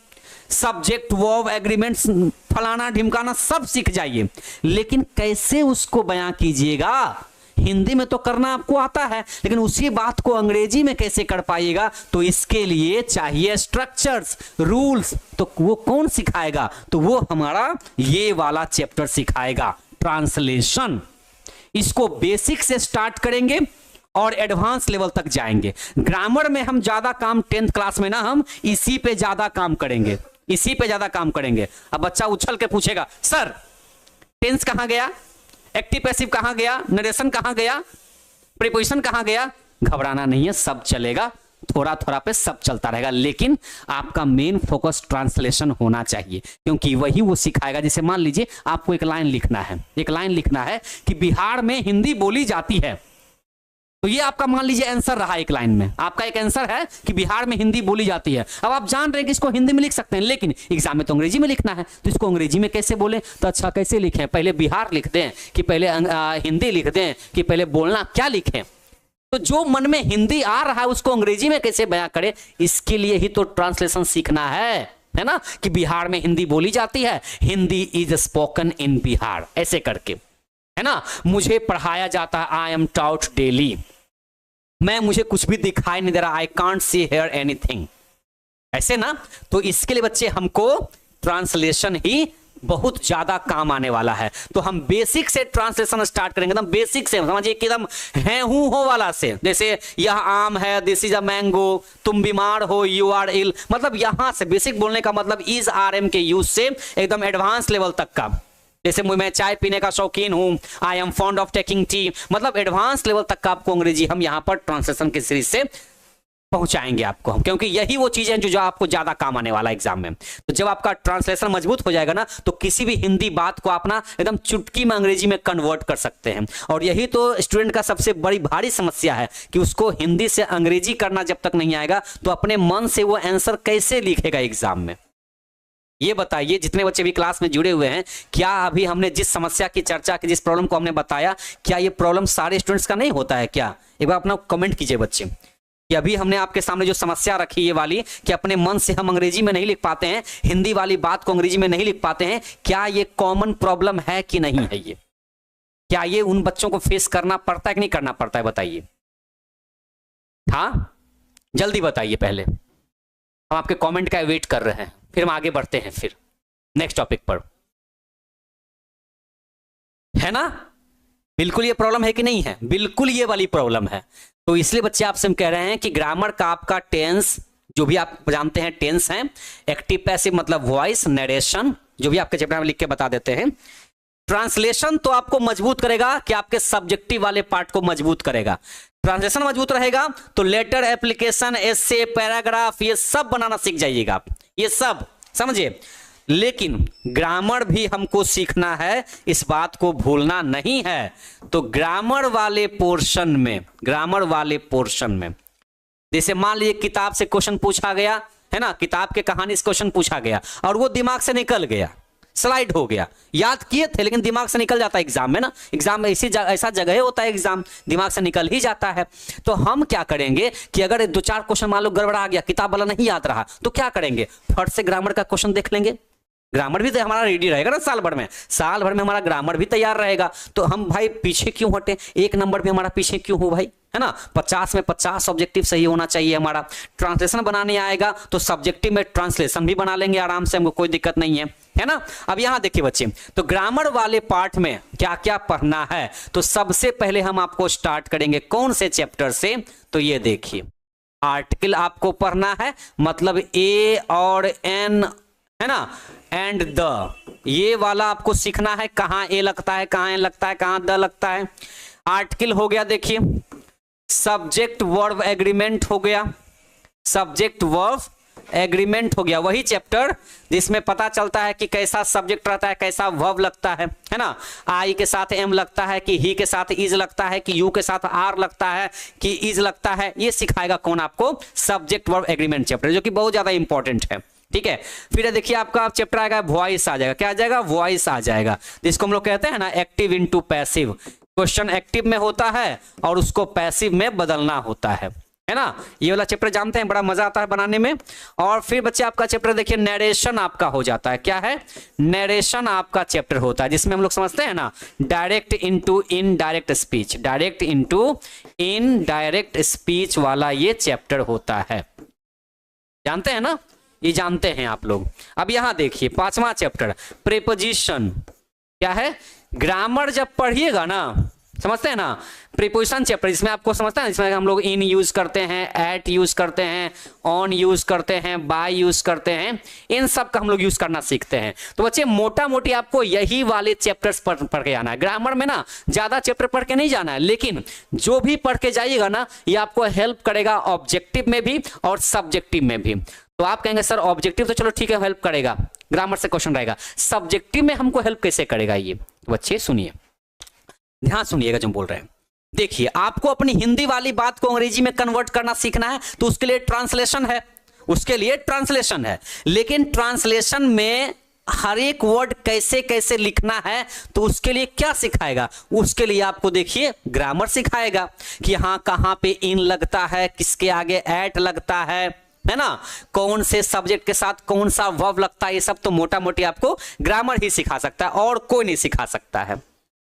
subject, verb, agreements, फलाना ढिमकाना सब सीख जाइए, लेकिन कैसे उसको बयां कीजिएगा हिंदी में तो करना आपको आता है, लेकिन उसी बात को अंग्रेजी में कैसे कर पाइएगा? तो इसके लिए चाहिए स्ट्रक्चर्स, रूल्स। तो वो कौन सिखाएगा? तो वो हमारा ये वाला चैप्टर सिखाएगा, ट्रांसलेशन। इसको बेसिक से स्टार्ट करेंगे और एडवांस लेवल तक जाएंगे। ग्रामर में हम ज्यादा काम 10th क्लास में ना, हम इसी पे ज्यादा काम करेंगे, इसी पे ज्यादा काम करेंगे। अब बच्चा उछल के पूछेगा, सर टेंस कहां गया, एक्टिव पैसिव कहां गया, नरेशन कहां गया, प्रीपोजिशन कहां गया? घबराना नहीं है, सब चलेगा, थोड़ा थोड़ा पे सब चलता रहेगा, लेकिन आपका मेन फोकस ट्रांसलेशन होना चाहिए, क्योंकि वही वो सिखाएगा। जैसे मान लीजिए आपको एक लाइन लिखना है, एक लाइन लिखना है कि बिहार में हिंदी बोली जाती है, तो ये आपका मान लीजिए आंसर रहा। एक लाइन में आपका एक आंसर है कि बिहार में हिंदी बोली जाती है। अब आप जान रहे हैं कि इसको हिंदी में लिख सकते हैं, लेकिन एग्जाम में तो अंग्रेजी में लिखना है, तो इसको अंग्रेजी में कैसे बोलें? तो अच्छा कैसे लिखें? पहले बिहार लिख दें कि पहले हिंदी लिख दें कि पहले बोलना क्या लिखें? तो जो मन में हिंदी आ रहा है उसको अंग्रेजी में कैसे बयां करें? इसके लिए ही तो ट्रांसलेशन सीखना है ना, कि बिहार में हिंदी बोली जाती है, Hindi is spoken in Bihar, ऐसे करके, है ना। मुझे पढ़ाया जाता है, आई एम टॉट डेली, मुझे कुछ भी दिखाई नहीं दे रहा, I can't see hear anything, ऐसे ना। तो इसके लिए बच्चे हमको ट्रांसलेशन ही बहुत ज्यादा काम आने वाला है। तो हम बेसिक से ट्रांसलेशन स्टार्ट करेंगे, एकदम बेसिक से, समझिए कि एकदम है हूं हो वाला से। जैसे यह आम है, दिस इज अ मैंगो, तुम बीमार हो, यू आर इल, मतलब यहां से बेसिक बोलने का मतलब इज आर एम के यूज से एकदम एडवांस लेवल तक का। जैसे मैं चाय पीने का शौकीन हूं, I am fond of taking tea, मतलब एडवांस लेवल तक का आपको अंग्रेजी हम यहां पर ट्रांसलेशन की सीरीज से पहुंचाएंगे आपको हम, क्योंकि यही वो चीजें हैं जो आपको ज्यादा काम आने वाला है एग्जाम में। तो जब आपका ट्रांसलेशन मजबूत हो जाएगा ना, तो किसी भी हिंदी बात को आप ना एकदम चुटकी में अंग्रेजी में कन्वर्ट कर सकते हैं। और यही तो स्टूडेंट का सबसे बड़ी भारी समस्या है कि उसको हिंदी से अंग्रेजी करना जब तक नहीं आएगा, तो अपने मन से वो आंसर कैसे लिखेगा एग्जाम में? ये बताइए, जितने बच्चे भी क्लास में जुड़े हुए हैं, क्या अभी हमने जिस समस्या की चर्चा की, जिस प्रॉब्लम को हमने बताया, क्या ये प्रॉब्लम सारे स्टूडेंट्स का नहीं होता है क्या? एक बार अपना कमेंट कीजिए बच्चे कि अभी हमने आपके सामने जो समस्या रखी ये वाली, कि अपने मन से हम अंग्रेजी में नहीं लिख पाते हैं, हिंदी वाली बात को अंग्रेजी में नहीं लिख पाते हैं, क्या ये कॉमन प्रॉब्लम है कि नहीं है? ये क्या ये उन बच्चों को फेस करना पड़ता है कि नहीं करना पड़ता है? बताइए, हाँ जल्दी बताइए। पहले हम आपके कमेंट का वेट कर रहे हैं, फिर हम आगे बढ़ते हैं फिर नेक्स्ट टॉपिक पर, है ना। बिल्कुल ये प्रॉब्लम है कि नहीं है? बिल्कुल ये वाली प्रॉब्लम है। तो इसलिए बच्चे आपसे हम कह रहे हैं कि ग्रामर का आपका टेंस, जो भी आप जानते हैं टेंस है, एक्टिव पैसिव मतलब वॉइस, नरेशन, जो भी आपके चैप्टर में लिख के बता देते हैं। ट्रांसलेशन तो आपको मजबूत करेगा कि आपके सब्जेक्टिव वाले पार्ट को मजबूत करेगा। ट्रांसलेशन मजबूत रहेगा तो लेटर, एप्लीकेशन, एसे, पैराग्राफ, ये सब बनाना सीख जाइएगा आप, ये सब समझिए। लेकिन ग्रामर भी हमको सीखना है, इस बात को भूलना नहीं है। तो ग्रामर वाले पोर्शन में जैसे मान लीजिए किताब से क्वेश्चन पूछा गया है ना, किताब के कहानी से क्वेश्चन पूछा गया और वो दिमाग से निकल गया, स्लाइड हो गया, याद किए थे लेकिन दिमाग से निकल जाता है एग्जाम में ना। एग्जाम में ऐसा जगह होता है, एग्जाम दिमाग से निकल ही जाता है। तो हम क्या करेंगे कि अगर 2-4 क्वेश्चन मान लो गड़बड़ा गया, किताब वाला नहीं याद रहा, तो क्या करेंगे? फट से ग्रामर का क्वेश्चन देख लेंगे। ग्रामर भी तो हमारा रेडी रहेगा ना, साल भर में हमारा ग्रामर भी तैयार रहेगा। तो हम भाई पीछे क्यों हटे, 1 नंबर भी हमारा पीछे क्यों हो भाई, है ना। 50 में 50 ऑब्जेक्टिव सही होना चाहिए हमारा। ट्रांसलेशन बनाने आएगा तो सब्जेक्टिव में ट्रांसलेशन भी बना लेंगे आराम से, हमको कोई दिक्कत नहीं है ना। अब यहां देखिए बच्चे, तो ग्रामर वाले पार्ट में क्या क्या पढ़ना है, तो सबसे पहले हम आपको स्टार्ट करेंगे कौन से चैप्टर से? तो ये देखिए, आर्टिकल आपको पढ़ना है, मतलब ए और एन, है ना, एंड द, ये वाला आपको सीखना है, कहां ए लगता है, कहां एन लगता है, कहां द लगता है। आर्टिकल हो गया, देखिए सब्जेक्ट वर्ब एग्रीमेंट हो गया, सब्जेक्ट वर्ब एग्रीमेंट हो गया, वही चैप्टर जिसमें पता चलता है कि कैसा सब्जेक्ट रहता है, कैसा वर्ब लगता है ना। आई के साथ एम लगता है कि ही के साथ इज लगता है कि यू के साथ आर लगता है कि इज लगता है, ये सिखाएगा कौन आपको? सब्जेक्ट वर्ब एग्रीमेंट चैप्टर, जो कि बहुत ज्यादा इंपॉर्टेंट है। ठीक है, फिर देखिए आपका चैप्टर आएगा वॉइस आ जाएगा, क्या आ जाएगा? वॉइस आ जाएगा, जिसको हम लोग कहते हैं ना active into passive. Question active में होता है और उसको पैसिव में बदलना होता है। है ना। ये वाला चैप्टर जानते हैं, बड़ा मजा आता है बनाने में। और फिर बच्चे आपका चैप्टर देखिए नरेशन आपका हो जाता है। क्या है? नरेशन आपका चैप्टर होता है, जिसमें हम लोग समझते हैं ना direct into indirect speech, direct into indirect speech वाला ये चैप्टर होता है। जानते हैं ना, ये जानते हैं आप लोग। अब यहां देखिए 5वां चैप्टर प्रीपोजिशन। क्या है? ग्रामर जब पढ़िएगा ना, समझते हैं ना, प्रीपोजिशन चैप्टर, इसमें आपको समझते हैं, इसमें हम लोग इन यूज करते हैं, एट यूज करते हैं, ऑन यूज करते हैं, बाय यूज करते हैं, इन सब का हम लोग यूज करना सीखते हैं। तो बच्चे मोटा मोटी आपको यही वाले चैप्टर्स पढ़ के जाना है। ग्रामर में ना ज्यादा चैप्टर पढ़ के नहीं जाना है, लेकिन जो भी पढ़ के जाइएगा ना ये आपको हेल्प करेगा ऑब्जेक्टिव में भी और सब्जेक्टिव में भी। तो आप कहेंगे सर ऑब्जेक्टिव तो चलो ठीक है हेल्प करेगा, ग्रामर से क्वेश्चन रहेगा, सब्जेक्टिव में हमको हेल्प कैसे करेगा ये? तो बच्चे सुनिए, ध्यान सुनिएगा जो बोल रहे हैं। देखिए आपको अपनी हिंदी वाली बात को अंग्रेजी में कन्वर्ट करना सीखना है, तो उसके लिए ट्रांसलेशन है, उसके लिए ट्रांसलेशन है। लेकिन ट्रांसलेशन में हर एक वर्ड कैसे कैसे लिखना है तो उसके लिए क्या सिखाएगा? उसके लिए आपको देखिए ग्रामर सिखाएगा कि हाँ कहाँ पे इन लगता है, किसके आगे एट लगता है ना, कौन से सब्जेक्ट के साथ कौन सा वर्ब लगता है, ये सब तो मोटा मोटी आपको ग्रामर ही सिखा सकता है और कोई नहीं सिखा सकता है।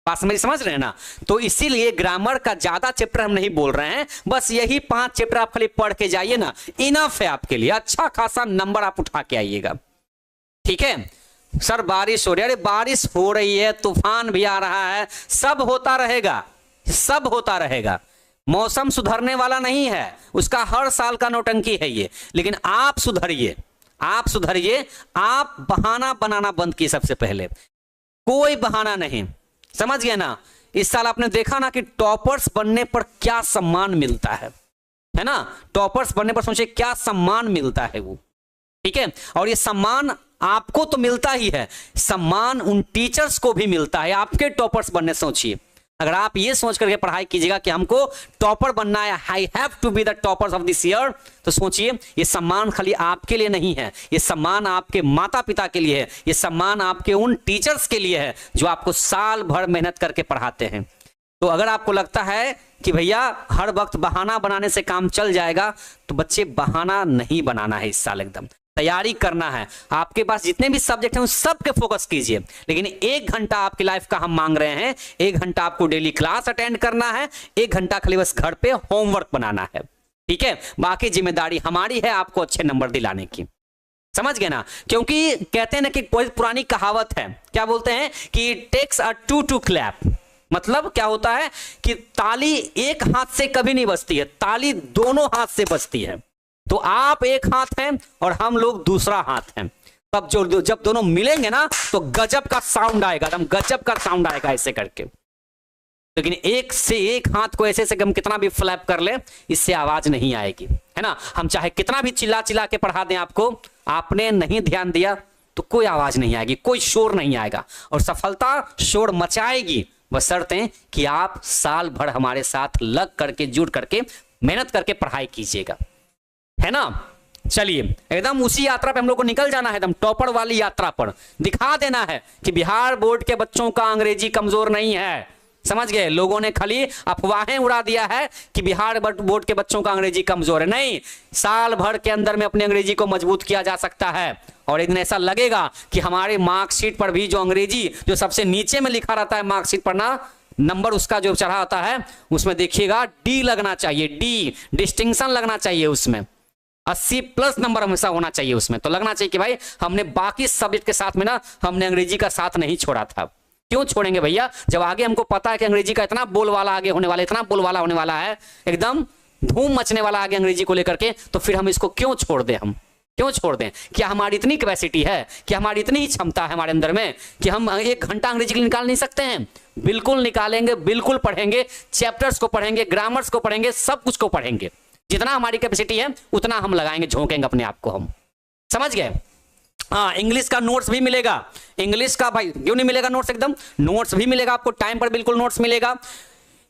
बात मेरी समझ रहे हैं ना। तो इसीलिए ग्रामर का ज्यादा चैप्टर हम नहीं बोल रहे हैं, बस यही 5 चैप्टर आप खाली पढ़ के जाइए ना, इनफ है आपके लिए, अच्छा खासा नंबर आप उठा के आइएगा। ठीक है सर बारिश हो रही है, अरे बारिश हो रही है, तूफान भी आ रहा है, सब होता रहेगा, सब होता रहेगा। मौसम सुधरने वाला नहीं है, उसका हर साल का नौटंकी है ये। लेकिन आप सुधरिए, आप सुधरिए, आप बहाना बनाना बंद कीजिए। सबसे पहले कोई बहाना नहीं, समझ गए ना। इस साल आपने देखा ना कि टॉपर्स बनने पर क्या सम्मान मिलता है ना। टॉपर्स बनने पर सोचिए क्या सम्मान मिलता है वो, ठीक है। और ये सम्मान आपको तो मिलता ही है, सम्मान उन टीचर्स को भी मिलता है आपके टॉपर्स बनने। सोचिए अगर आप ये सोच करके पढ़ाई कीजिएगा कि हमको टॉपर बनना है, I have to be the toppers of this year, तो सोचिए ये सम्मान खाली आपके लिए नहीं है, ये सम्मान आपके माता पिता के लिए है, ये सम्मान आपके उन टीचर्स के लिए है जो आपको साल भर मेहनत करके पढ़ाते हैं। तो अगर आपको लगता है कि भैया हर वक्त बहाना बनाने से काम चल जाएगा, तो बच्चे बहाना नहीं बनाना है, इस साल एकदम तैयारी करना है। आपके पास जितने भी सब्जेक्ट हैं उन सब पे फोकस कीजिए, लेकिन 1 घंटा आपकी लाइफ का हम मांग रहे हैं। 1 घंटा आपको डेली क्लास अटेंड करना है, 1 घंटा खाली बस घर पे होमवर्क बनाना है, ठीक है। बाकी जिम्मेदारी हमारी है आपको अच्छे नंबर दिलाने की, समझ गए ना। क्योंकि कहते हैं ना कि कोई पुरानी कहावत है, क्या बोलते हैं कि takes a two to clap. मतलब क्या होता है कि ताली एक हाथ से कभी नहीं बजती है, ताली दोनों हाथ से बजती है। तो आप एक हाथ हैं और हम लोग दूसरा हाथ हैं, तब जो जब दोनों मिलेंगे ना तो गजब का साउंड आएगा, एकदम गजब का साउंड आएगा ऐसे करके। लेकिन एक से एक हाथ को ऐसे से हम कितना भी फ्लैप कर ले, इससे आवाज नहीं आएगी, है ना। हम चाहे कितना भी चिल्ला चिल्ला के पढ़ा दें आपको, आपने नहीं ध्यान दिया तो कोई आवाज नहीं आएगी, कोई शोर नहीं आएगा। और सफलता शोर मचाएगी, बशर्ते कि आप साल भर हमारे साथ लग करके जुड़ करके मेहनत करके पढ़ाई कीजिएगा, है ना। चलिए एकदम उसी यात्रा पे हम लोग को निकल जाना है, एकदम टॉपर वाली यात्रा पर। दिखा देना है कि बिहार बोर्ड के बच्चों का अंग्रेजी कमजोर नहीं है, समझ गए। लोगों ने खाली अफवाहें उड़ा दिया है कि बिहार बोर्ड के बच्चों का अंग्रेजी कमजोर है, नहीं। साल भर के अंदर में अपने अंग्रेजी को मजबूत किया जा सकता है। और एक दिन ऐसा लगेगा कि हमारे मार्कशीट पर भी जो अंग्रेजी जो सबसे नीचे में लिखा रहता है मार्कशीट पर ना, नंबर उसका जो चढ़ा होता है उसमें देखिएगा डी लगना चाहिए, डी डिस्टिंक्शन लगना चाहिए, उसमें 80+ नंबर हमेशा होना चाहिए उसमें। तो लगना चाहिए कि भाई हमने बाकी सब्जेक्ट के साथ में ना हमने अंग्रेजी का साथ नहीं छोड़ा था। क्यों छोड़ेंगे भैया, जब आगे हमको पता है कि अंग्रेजी का इतना बोलवाला आगे होने वाला, इतना बोलवाला होने वाला है, एकदम धूम मचने वाला आगे अंग्रेजी को लेकर के, तो फिर हम इसको क्यों छोड़ दें, हम क्यों छोड़ दें। क्या हमारी इतनी कैपेसिटी है, क्या हमारी इतनी ही क्षमता है हमारे अंदर में कि हम 1 घंटा अंग्रेजी के लिए निकाल नहीं सकते हैं? बिल्कुल निकालेंगे, बिल्कुल पढ़ेंगे, चैप्टर्स को पढ़ेंगे, ग्रामर्स को पढ़ेंगे, सब कुछ को पढ़ेंगे। जितना हमारी कैपेसिटी है उतना हम लगाएंगे, झोंकेंगे अपने आप को हम, समझ गए। हाँ, इंग्लिश का नोट्स भी मिलेगा, इंग्लिश का भाई क्यों नहीं मिलेगा नोट्स, एकदम नोट्स भी मिलेगा आपको, टाइम पर बिल्कुल नोट्स मिलेगा।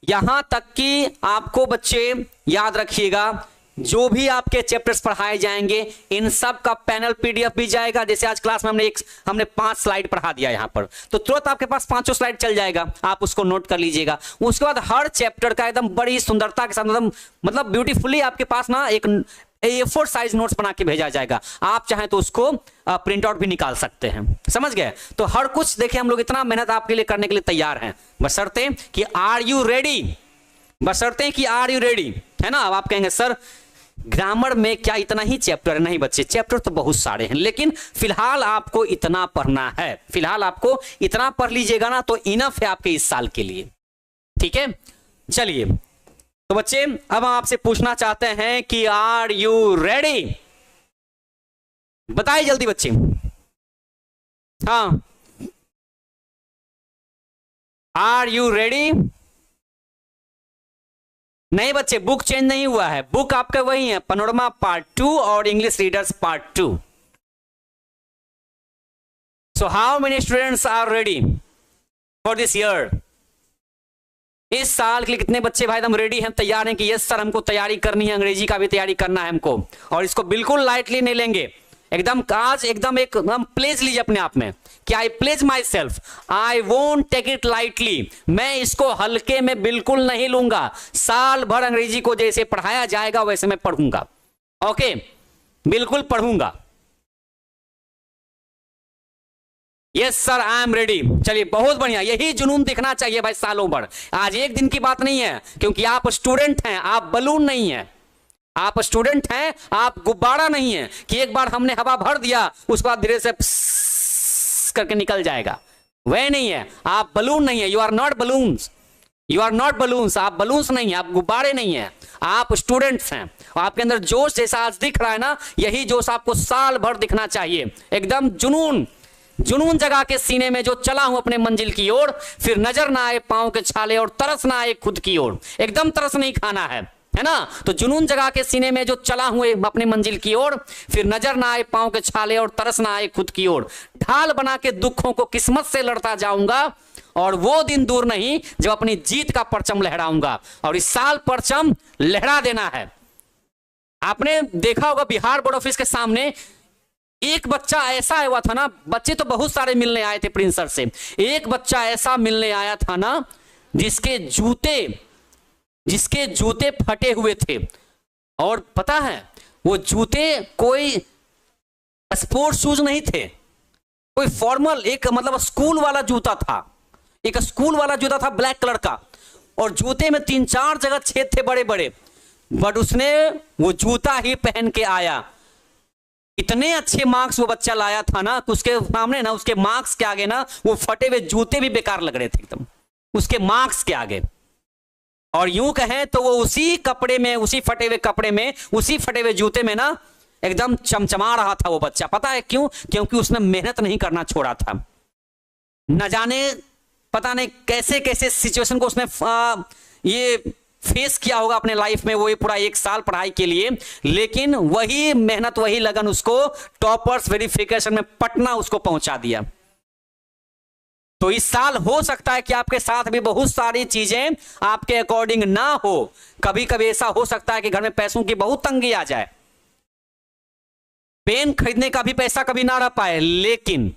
यहां तक कि आपको बच्चे याद रखिएगा जो भी आपके चैप्टर्स पढ़ाए जाएंगे इन सब का पैनल पीडीएफ भी जाएगा। जैसे आज क्लास में हमने 5 स्लाइड पढ़ा दिया यहाँ पर, तो तुरंत आपके पास 5 स्लाइड चल जाएगा, आप उसको नोट कर लीजिएगा। उसके बाद हर चैप्टर का एकदम बड़ी सुंदरता के साथ मतलब ब्यूटीफुली आपके पास ना एक A4 साइज नोट्स बना के भेजा जाएगा। आप चाहें तो उसको प्रिंट आउट भी निकाल सकते हैं, समझ गए। तो हर कुछ देखिए हम लोग इतना मेहनत आपके लिए करने के लिए तैयार हैं, बशर्ते कि आर यू रेडी, बशर्ते कि आर यू रेडी, है ना। अब आप कहेंगे सर ग्रामर में क्या इतना ही चैप्टर है? नहीं बच्चे, चैप्टर तो बहुत सारे हैं, लेकिन फिलहाल आपको इतना पढ़ना है, फिलहाल आपको इतना पढ़ लीजिएगा ना तो इनफ है आपके इस साल के लिए, ठीक है। चलिए तो बच्चे अब हम आपसे पूछना चाहते हैं कि आर यू रेडी? बताइए जल्दी बच्चे। हाँ, आर यू रेडी? नहीं बच्चे, बुक चेंज नहीं हुआ है, बुक आपका वही है, पैनोरमा पार्ट 2 और English readers part 2। So how many students are ready for this year? इस साल के लिए कितने बच्चे भाई एकदम रेडी हैं, तैयार हैं कि यस सर हमको तैयारी करनी है, अंग्रेजी का भी तैयारी करना है हमको, और इसको बिल्कुल लाइटली नहीं लेंगे। एकदम आज एकदम प्लेज लीजिए अपने आप में कि I pledge myself, I won't take it lightly. मैं इसको हल्के में बिल्कुल नहीं लूंगा। साल भर अंग्रेजी को जैसे पढ़ाया जाएगा वैसे मैं पढ़ूंगा, ओके, बिल्कुल पढ़ूंगा। Yes sir I am ready. चलिए बहुत बढ़िया, यही जुनून दिखना चाहिए भाई सालों भर। आज एक दिन की बात नहीं है, क्योंकि आप स्टूडेंट हैं, आप बलून नहीं है, आप स्टूडेंट हैं, आप गुब्बारा नहीं है कि एक बार हमने हवा भर दिया उसके बाद धीरे से करके निकल जाएगा, वह नहीं है। आप बलून नहीं है, you are not balloons, you are not balloons, आप बलून्स नहीं है, आप गुब्बारे नहीं है, आप स्टूडेंट्स हैं। आपके अंदर जोश जैसा आज दिख रहा है ना, यही जोश आपको साल भर दिखना चाहिए। एकदम जुनून, जुनून जगा के सीने में जो चला हूं अपने मंजिल की ओर, फिर नजर ना आए पांव के छाले और तरस ना आए खुद की ओर। एकदम तरस नहीं खाना है ना। तो जुनून जगा के सीने में जो चला हूं अपने मंजिल की ओर, फिर नजर ना आए पांव के छाले और तरस ना आए खुद की ओर। ढाल बना के दुखों को किस्मत से लड़ता जाऊंगा, और वो दिन दूर नहीं जब अपनी जीत का परचम लहराऊंगा। और इस साल परचम लहरा देना है। आपने देखा होगा बिहार बोर्ड ऑफिस के सामने एक बच्चा ऐसा हुआ था ना, बच्चे तो बहुत सारे मिलने आए थे प्रिंस सर से, एक बच्चा ऐसा मिलने आया था ना जिसके जूते फटे हुए थे। और पता है वो जूते कोई स्पोर्ट्स शूज नहीं थे, कोई फॉर्मल एक मतलब स्कूल वाला जूता था, एक स्कूल वाला जूता था ब्लैक कलर का, और जूते में 3-4 जगह छेद थे बड़े बड़े, बट उसने वो जूता ही पहन के आया। इतने अच्छे मार्क्स वो बच्चा लाया था ना, उसके सामने ना, उसके मार्क्स के आगे ना वो फटे हुए जूते भी बेकार लग रहे थे एकदम उसके मार्क्स के आगे। और यूं कहें तो वो उसी कपड़े में, उसी फटे हुए कपड़े में, उसी फटे हुए जूते में ना एकदम चमचमा रहा था वो बच्चा। पता है क्यों? क्योंकि उसने मेहनत नहीं करना छोड़ा था। न जाने पता नहीं कैसे कैसे सिचुएशन को उसने ये फेस किया होगा अपने लाइफ में, वो ये पूरा 1 साल पढ़ाई के लिए, लेकिन वही मेहनत, वही लगन उसको टॉपर्स वेरिफिकेशन में पटना उसको पहुंचा दिया। तो इस साल हो सकता है कि आपके साथ भी बहुत सारी चीजें आपके अकॉर्डिंग ना हो। कभी कभी ऐसा हो सकता है कि घर में पैसों की बहुत तंगी आ जाए, पेन खरीदने का भी पैसा कभी ना रह पाए, लेकिन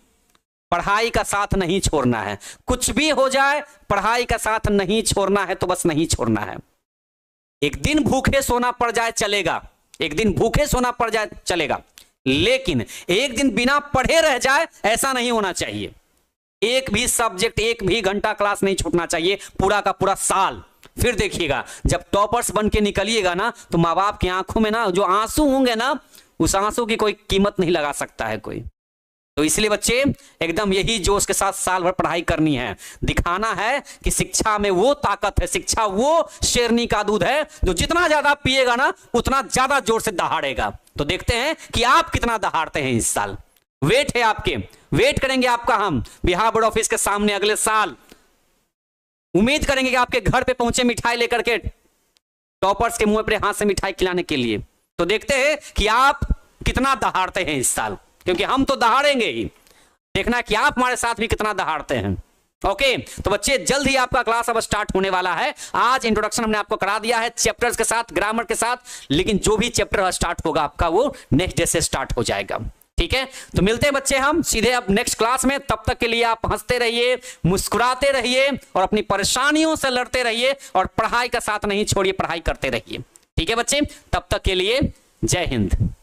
पढ़ाई का साथ नहीं छोड़ना है। कुछ भी हो जाए पढ़ाई का साथ नहीं छोड़ना है, तो बस नहीं छोड़ना है। एक दिन भूखे सोना पड़ जाए चलेगा, एक दिन भूखे सोना पड़ जाए चलेगा, लेकिन एक दिन बिना पढ़े रह जाए ऐसा नहीं होना चाहिए। एक भी सब्जेक्ट, एक भी घंटा क्लास नहीं छूटना चाहिए, पूरा का पूरा साल। फिर देखिएगा जब टॉपर्स बन के निकलिएगा ना, तो माँ बाप की आंखों में ना जो आंसू होंगे ना, उस आंसू की कोई कीमत नहीं लगा सकता है कोई। तो इसलिए बच्चे एकदम यही जोश के साथ साल भर पढ़ाई करनी है। दिखाना है कि शिक्षा में वो ताकत है, शिक्षा वो शेरनी का दूध है जो जितना ज्यादा पिएगा ना उतना ज्यादा जोर से दहाड़ेगा। तो देखते हैं कि आप कितना दहाड़ते हैं इस साल। वेट है आपके, वेट करेंगे आपका हम बिहार बोर्ड ऑफिस के सामने अगले साल। उम्मीद करेंगे कि आपके घर पे पहुंचे मिठाई लेकर के, टॉपर्स के मुंह पे हाथ से मिठाई खिलाने के लिए। तो देखते हैं कि आप कितना दहाड़ते हैं इस साल, क्योंकि हम तो दहाड़ेंगे ही। देखना कि आप हमारे साथ भी कितना दहाड़ते हैं। ओके तो बच्चे जल्द ही आपका क्लास अब स्टार्ट होने वाला है। आज इंट्रोडक्शन हमने आपको करा दिया है चैप्टर्स के साथ, ग्रामर के साथ, लेकिन जो भी चैप्टर स्टार्ट होगा आपका वो नेक्स्ट डे से स्टार्ट हो जाएगा। ठीक है, तो मिलते हैं बच्चे हम सीधे अब नेक्स्ट क्लास में। तब तक के लिए आप हंसते रहिए, मुस्कुराते रहिए और अपनी परेशानियों से लड़ते रहिए और पढ़ाई का साथ नहीं छोड़िए, पढ़ाई करते रहिए। ठीक है बच्चे, तब तक के लिए जय हिंद।